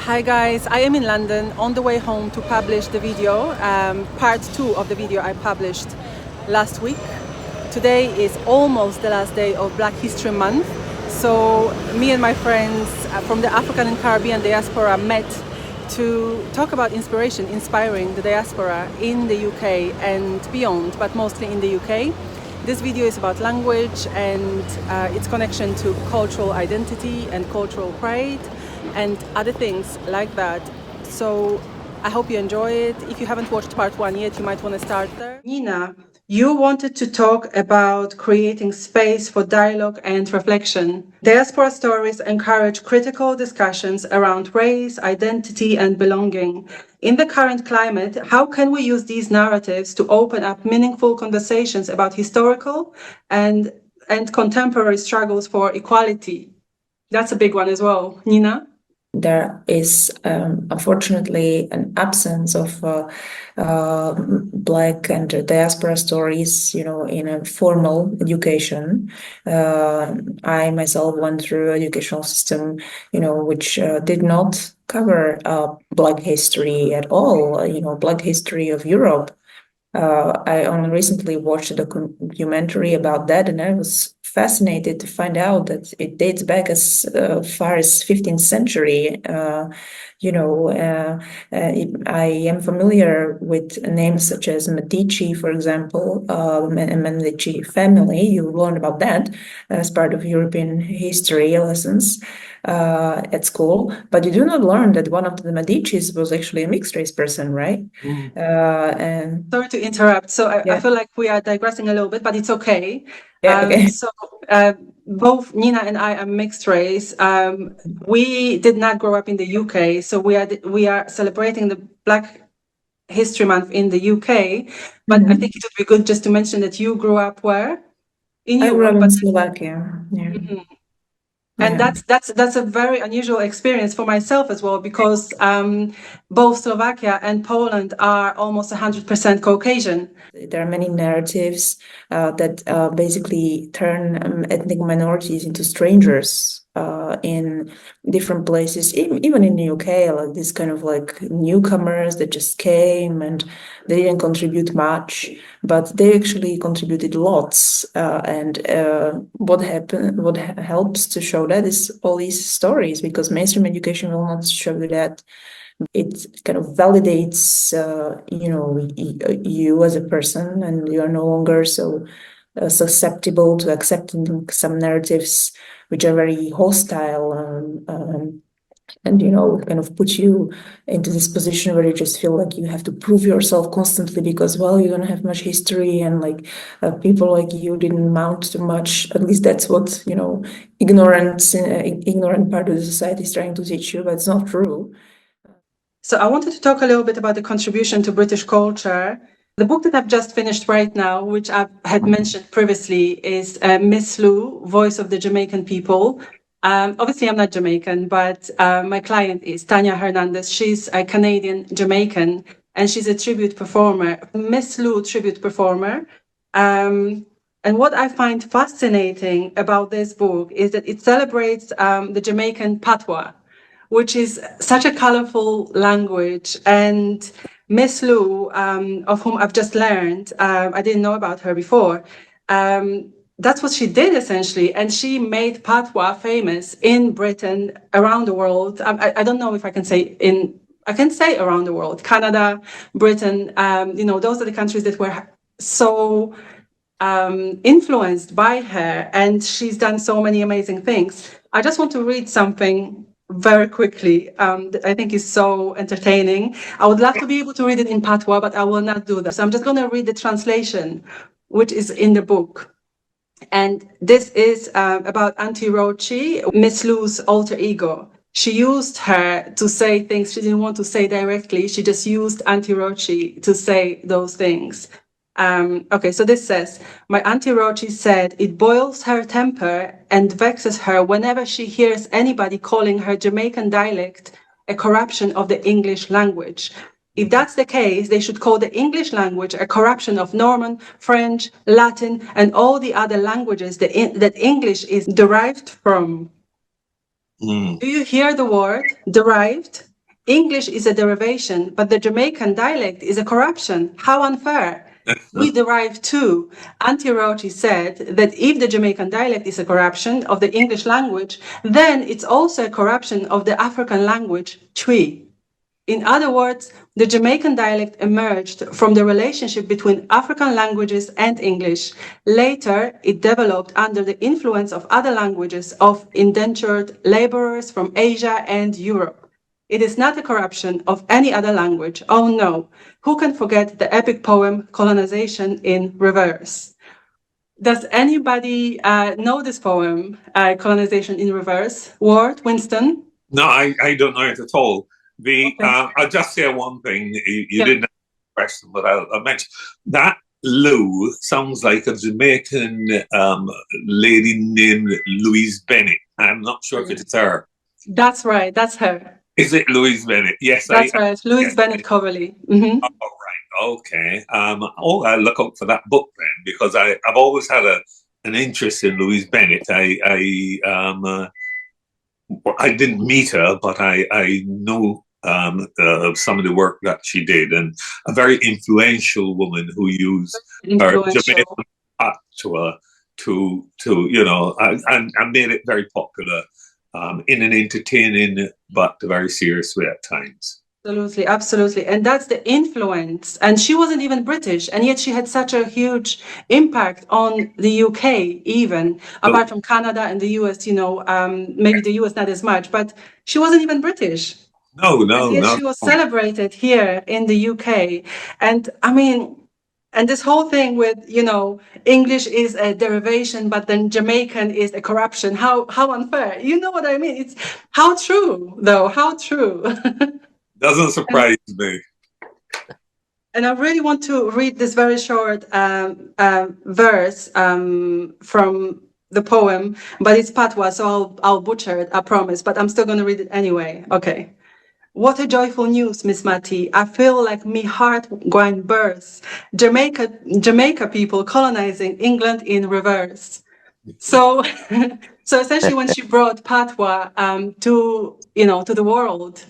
Hi guys, I am in London on the way home to publish the video, part 2 of the video I published last week. Today is almost the last day of Black History Month, so me and my friends from the African and Caribbean diaspora met to talk about inspiring the diaspora in the UK and beyond, but mostly in the UK. This video is about language and its connection to cultural identity and cultural pride and other things like that. So I hope you enjoy it. If you haven't watched part 1 yet, you might want to start there. Nina, you wanted to talk about creating space for dialogue and reflection. Diaspora stories encourage critical discussions around race, identity, and belonging. In the current climate, how can we use these narratives to open up meaningful conversations about historical and contemporary struggles for equality? That's a big one as well. Nina? There is unfortunately an absence of Black and diaspora stories, in a formal education. I myself went through an educational system, which did not cover Black history at all. Black history of Europe. I only recently watched a documentary about that, and I was fascinated to find out that it dates back as far as 15th century. I am familiar with names such as Medici, for example, and Medici family. You learn about that as part of European history lessons at school, but you do not learn that one of the Medicis was actually a mixed race person, right? And sorry to interrupt. So I feel like we are digressing a little bit, but it's okay. Okay. So both Nina and I are mixed race. We did not grow up in the UK, so we are celebrating the Black History Month in the UK. But I think it would be good just to mention that you grew up where? In Europe. I grew up in Slovakia. Yeah. And that's a very unusual experience for myself as well, because both Slovakia and Poland are almost 100% Caucasian. There are many narratives that basically turn ethnic minorities into strangers in different places, even in the UK, like this kind of like newcomers that just came and they didn't contribute much, but they actually contributed lots. And what helps to show that is all these stories, because mainstream education will not show you that. It kind of validates, you as a person, and you are no longer so susceptible to accepting some narratives which are very hostile and kind of put you into this position where you just feel like you have to prove yourself constantly because, well, you don't have much history and like people like you didn't amount to much. At least that's what ignorant part of the society is trying to teach you, but it's not true. So I wanted to talk a little bit about the contribution to British culture. The book that I've just finished right now, which I had mentioned previously, is Miss Lou, Voice of the Jamaican People. Obviously, I'm not Jamaican, but my client is Tanya Hernandez. She's a Canadian Jamaican, and she's a tribute performer, Miss Lou tribute performer. And what I find fascinating about this book is that it celebrates the Jamaican patois, which is such a colorful language. And Miss Lou, of whom I've just learned, I didn't know about her before, that's what she did essentially. And she made patois famous in Britain, around the world. I don't know if I can say I can say around the world, Canada, Britain, those are the countries that were so influenced by her. And she's done so many amazing things. I just want to read something very quickly. I think is so entertaining. I would love to be able to read it in patois, but I will not do that. So I'm just going to read the translation, which is in the book. And this is about Auntie Rochi, Miss Lou's alter ego. She used her to say things she didn't want to say directly. She just used Auntie Rochi to say those things. Okay, so this says, my Auntie Rochi said it boils her temper and vexes her whenever she hears anybody calling her Jamaican dialect a corruption of the English language. If that's the case, they should call the English language a corruption of Norman, French, Latin, and all the other languages that English is derived from. Do you hear the word derived? English is a derivation, but the Jamaican dialect is a corruption. How unfair. We derive too. Auntie Rochi said that if the Jamaican dialect is a corruption of the English language, then it's also a corruption of the African language, Twi. In other words, the Jamaican dialect emerged from the relationship between African languages and English. Later, it developed under the influence of other languages of indentured laborers from Asia and Europe. It is not a corruption of any other language. Oh no. Who can forget the epic poem Colonization in Reverse? Does anybody know this poem, Colonization in Reverse? Ward, Winston? No, I don't know it at all. Okay. I'll just say one thing. You didn't ask a question, but I'll mention that Lou sounds like a Jamaican lady named Louise Bennett. I'm not sure if it's her. That's right. That's her. Is it Louise Bennett? Yes, that's right. Louise Bennett Coverley. Mm-hmm. Oh, right. Okay. I'll look out for that book then, because I've always had an interest in Louise Bennett. I didn't meet her, but I know some of the work that she did, and a very influential woman who used her Jamaican patois to and made it very popular in an entertaining but very serious way at times. Absolutely, absolutely. And that's the influence. And she wasn't even British, and yet she had such a huge impact on the UK, even apart from Canada and the US, maybe the US not as much, but she wasn't even British. No. She was celebrated here in the UK. And I mean, and this whole thing with, English is a derivation, but then Jamaican is a corruption. How unfair. You know what I mean? It's how true, though, how true. Doesn't surprise me. And I really want to read this very short verse from the poem, but it's patois, so I'll butcher it, I promise, but I'm still going to read it anyway. Okay. What a joyful news, Miss Matty. I feel like me heart going burst. Jamaica people colonizing England in reverse. So essentially when she brought patois to the world,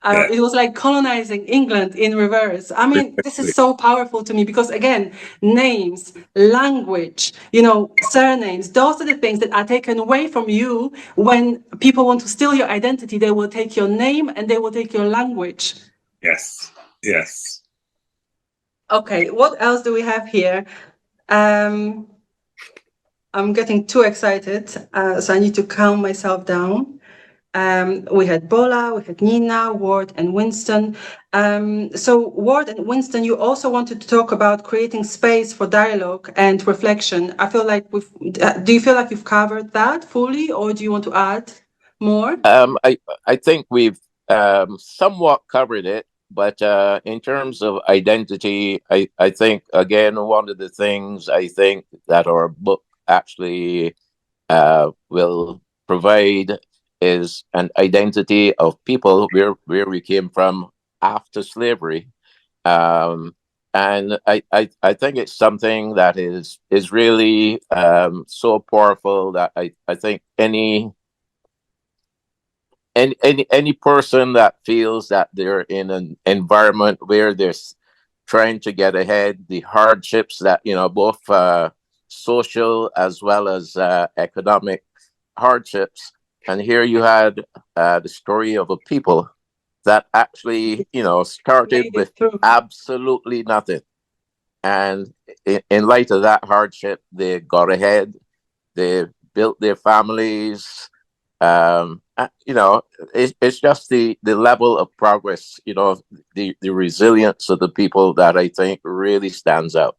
it was like colonizing England in reverse. I mean, this is so powerful to me because, again, names, language, surnames, those are the things that are taken away from you when people want to steal your identity. They will take your name and they will take your language. Yes. Okay, what else do we have here? I'm getting too excited, so I need to calm myself down. We had Bola, we had Nina, Ward, and Winston. So Ward and Winston, you also wanted to talk about creating space for dialogue and reflection. I feel like do you feel like you've covered that fully, or do you want to add more? I think we've somewhat covered it, but in terms of identity, I think, again, one of the things I think that our book actually will provide is an identity of people where we came from after slavery. And I think it's something that is really so powerful that I think any person that feels that they're in an environment where they're trying to get ahead, the hardships that, both social as well as economic hardships. And here you had the story of a people that actually, started with absolutely nothing. And in light of that hardship, they got ahead, they built their families. It's just the level of progress, the resilience of the people that I think really stands out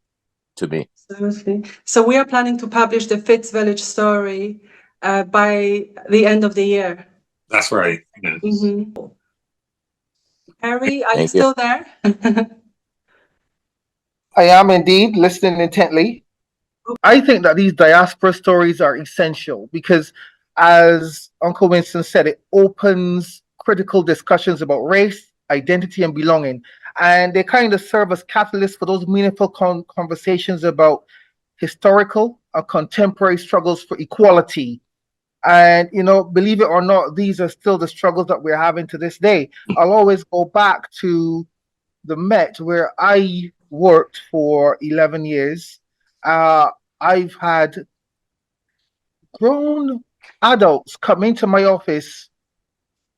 to me. Absolutely. So we are planning to publish the Fitz Village story by the end of the year. That's right. Yes. Mm-hmm. Harry, are you still there? I am indeed listening intently. I think that these diaspora stories are essential because, as Uncle Winston said, it opens critical discussions about race, identity, and belonging. And they kind of serve as catalysts for those meaningful conversations about historical or contemporary struggles for equality, And, believe it or not, these are still the struggles that we're having to this day. I'll always go back to the Met where I worked for 11 years. I've had grown adults come into my office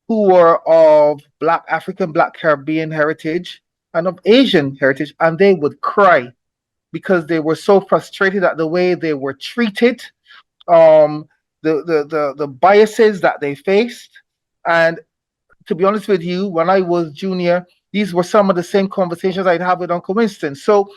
who were of Black African, Black Caribbean heritage and of Asian heritage, and they would cry because they were so frustrated at the way they were treated, the biases that they faced. And to be honest with you, when I was junior, these were some of the same conversations I'd have with Uncle Winston. So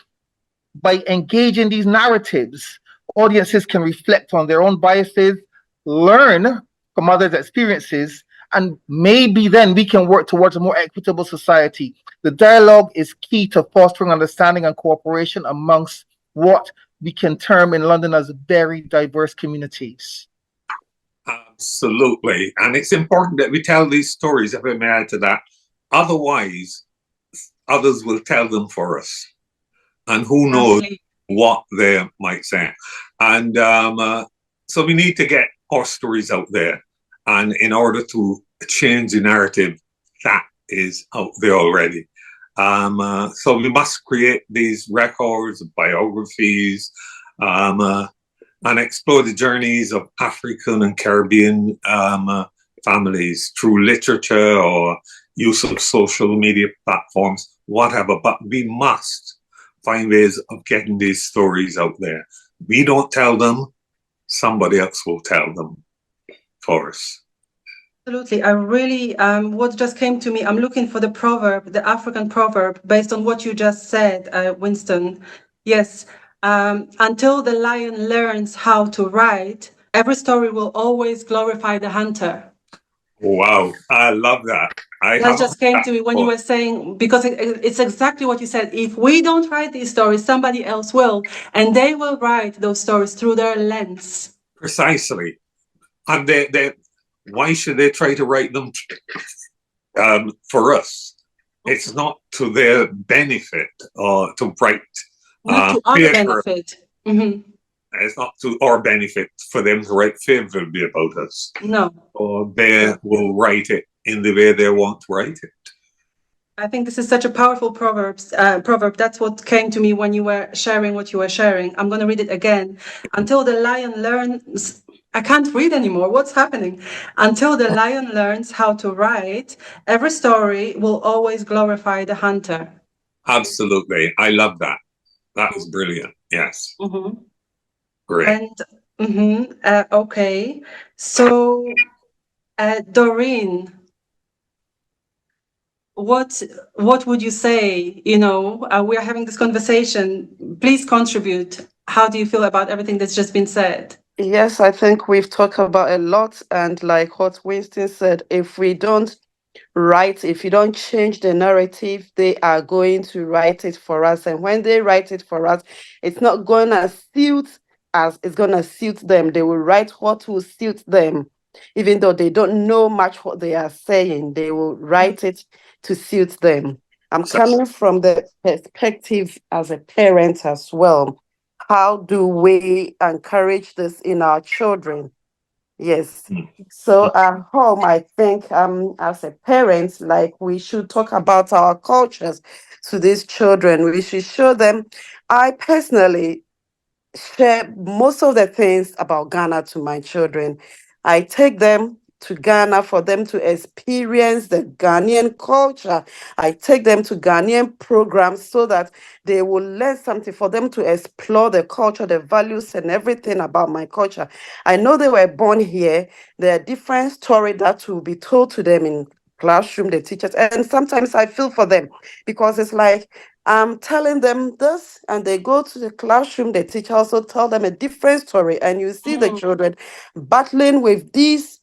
by engaging these narratives, audiences can reflect on their own biases, learn from others' experiences, and maybe then we can work towards a more equitable society. The dialogue is key to fostering understanding and cooperation amongst what we can term in London as very diverse communities. Absolutely. And it's important that we tell these stories, if I may add to that. Otherwise, others will tell them for us. And who knows what they might say. And so we need to get our stories out there. And in order to change the narrative that is out there already. So we must create these records, biographies, and explore the journeys of African and Caribbean families through literature or use of social media platforms, whatever. But we must find ways of getting these stories out there. We don't tell them, somebody else will tell them for us. Absolutely. I really, what just came to me, I'm looking for the proverb, the African proverb, based on what you just said, Winston. Yes, until the lion learns how to write, every story will always glorify the hunter. Wow, I love that. That just came to me when you were saying, because it's exactly what you said. If we don't write these stories, somebody else will, and they will write those stories through their lens. Precisely. And why should they try to write them for us? It's not to their benefit or to write. Not to our benefit. Mm-hmm. It's not to our benefit for them to write favorably about us. No. Or they will write it in the way they want to write it. I think this is such a powerful proverb. That's what came to me when you were sharing what you were sharing. I'm going to read it again. Until the lion learns... I can't read anymore. What's happening? Until the lion learns how to write, every story will always glorify the hunter. Absolutely. I love that. That is brilliant. Yes. Mm-hmm. Great. And okay. So, Dorene, what would you say? We are having this conversation. Please contribute. How do you feel about everything that's just been said? Yes, I think we've talked about a lot, and like what Winston said, if we don't write, if you don't change the narrative, they are going to write it for us. And when they write it for us, it's not going to suit us, it's going to suit them. They will write what will suit them. Even though they don't know much what they are saying, they will write it to suit them. I'm coming from the perspective as a parent as well. How do we encourage this in our children? Yes. So at home, I think as a parent, like we should talk about our cultures to these children. We should show them. I personally share most of the things about Ghana to my children. I take them to Ghana for them to experience the Ghanaian culture. I take them to Ghanaian programs so that they will learn something, for them to explore the culture, the values, and everything about my culture. I know they were born here. There are different stories that will be told to them in classroom, the teachers, and sometimes I feel for them because it's like I'm telling them this, and they go to the classroom, the teacher also tell them a different story, and you see the children battling with these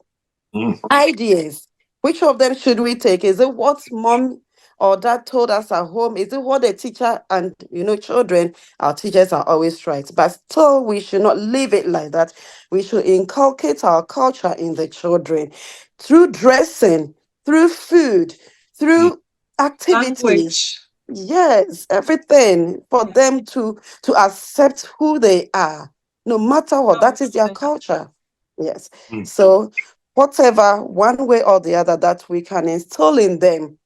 ideas. Which of them should we take? Is it what mom or dad told us at home? Is it what the teacher and children, our teachers are always right. But still, we should not leave it like that. We should inculcate our culture in the children through dressing, through food, through activities. Language. Yes, everything for them to accept who they are, no matter what. That is their culture. Yes. Mm. So whatever, one way or the other, that we can instill in them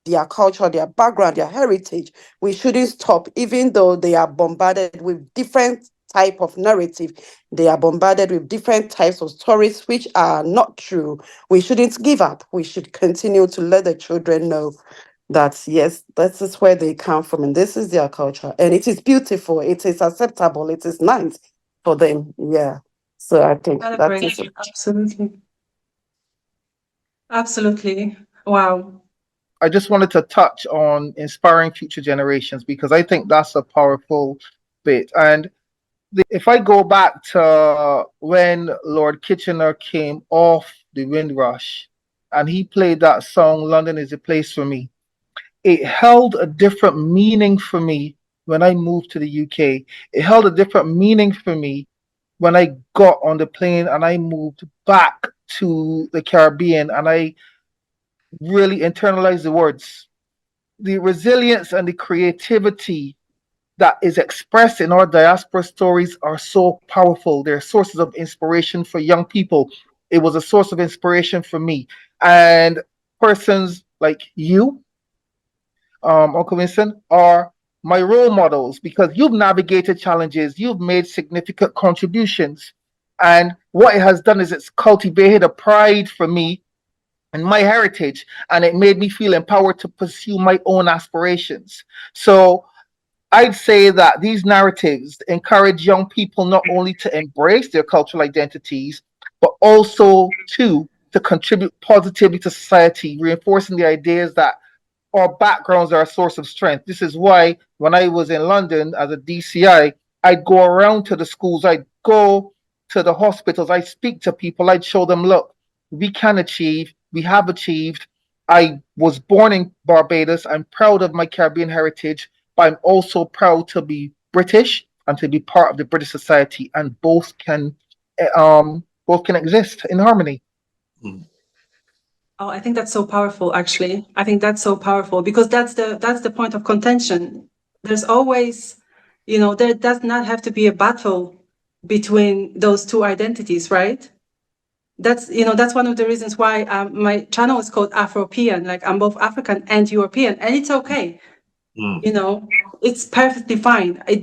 their culture, their background, their heritage, we shouldn't stop, even though they are bombarded with different type of narrative. They are bombarded with different types of stories which are not true. We shouldn't give up. We should continue to let the children know that yes, this is where they come from and this is their culture. And it is beautiful, it is acceptable, it is nice for them. Yeah. So I think that is Celebrate. Absolutely. Absolutely. Wow. I just wanted to touch on inspiring future generations because I think that's a powerful bit. And if I go back to when Lord Kitchener came off the Windrush and he played that song, London is a Place for Me, it held a different meaning for me when I moved to the UK. It held a different meaning for me when I got on the plane and I moved back to the Caribbean and I really internalized the words. The resilience and the creativity that is expressed in our diaspora stories are so powerful. They're sources of inspiration for young people. It was a source of inspiration for me. And persons like you, Uncle Vincent, are my role models because you've navigated challenges, you've made significant contributions. And what it has done is it's cultivated a pride for me and my heritage, and it made me feel empowered to pursue my own aspirations. So I'd say that these narratives encourage young people not only to embrace their cultural identities, but also to contribute positively to society, reinforcing the ideas that our backgrounds are a source of strength. This is why when I was in London as a DCI, I'd go around to the schools, I'd go to the hospitals, I'd speak to people, I'd show them, look, we can achieve, we have achieved. I was born in Barbados. I'm proud of my Caribbean heritage, but I'm also proud to be British and to be part of the British society, and both can exist in harmony. Mm. Oh, I think that's so powerful, actually. I think that's so powerful because that's the point of contention. There's always, there does not have to be a battle between those two identities, right? That's one of the reasons why my channel is called Afropean. Like I'm both African and European, and it's okay. Mm. It's perfectly fine. You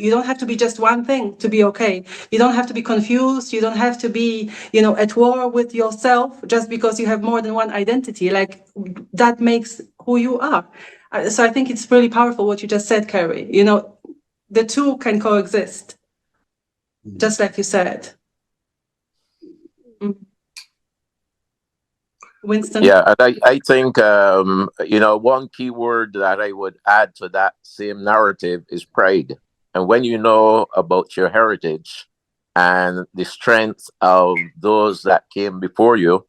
don't have to be just one thing to be okay. You don't have to be confused. You don't have to be, at war with yourself just because you have more than one identity. Like that makes who you are. So I think it's really powerful what you just said, Carrie. The two can coexist, just like you said. Mm. Winston? Yeah, and I think, one key word that I would add to that same narrative is pride. And when you know about your heritage and the strength of those that came before you,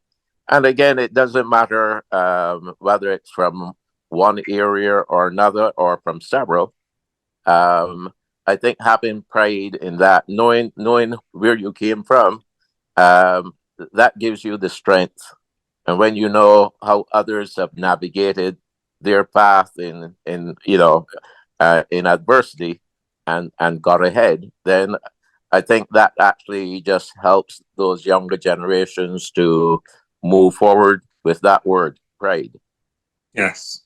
and again, it doesn't matter whether it's from one area or another or from several. I think having pride in that, knowing where you came from, that gives you the strength. And when you know how others have navigated their path in adversity and got ahead, then I think that actually just helps those younger generations to move forward with that word, pride. Yes.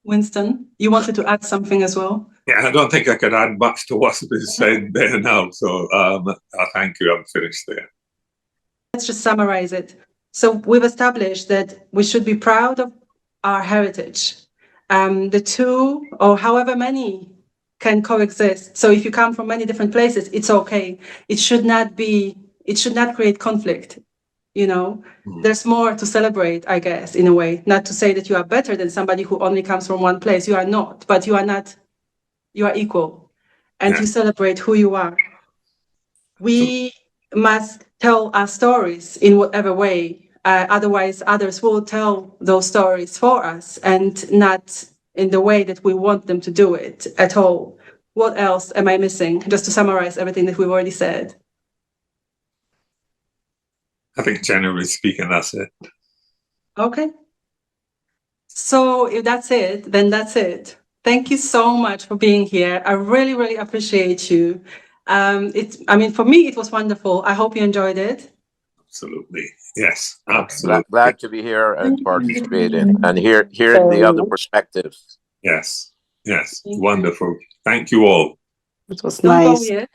Winston, you wanted to add something as well? Yeah, I don't think I could add much to what's been said there now. So thank you. I'm finished there. Let's just summarize it. So we've established that we should be proud of our heritage. The two, or however many, can coexist. So if you come from many different places, it's okay. It should not create conflict. There's more to celebrate, I guess, in a way. Not to say that you are better than somebody who only comes from one place. You are not, but you are equal. And Yeah. you celebrate who you are. We must tell our stories in whatever way. Otherwise, others will tell those stories for us and not in the way that we want them to do it at all. What else am I missing? Just to summarize everything that we've already said. I think generally speaking, that's it. Okay. So if that's it, then that's it. Thank you so much for being here. I really, really appreciate you. For me, it was wonderful. I hope you enjoyed it. Absolutely. Yes, absolutely. Glad to be here and participating and hearing the other perspectives. Yes, yes. Wonderful. Thank you all. It was Don't go nice. yet.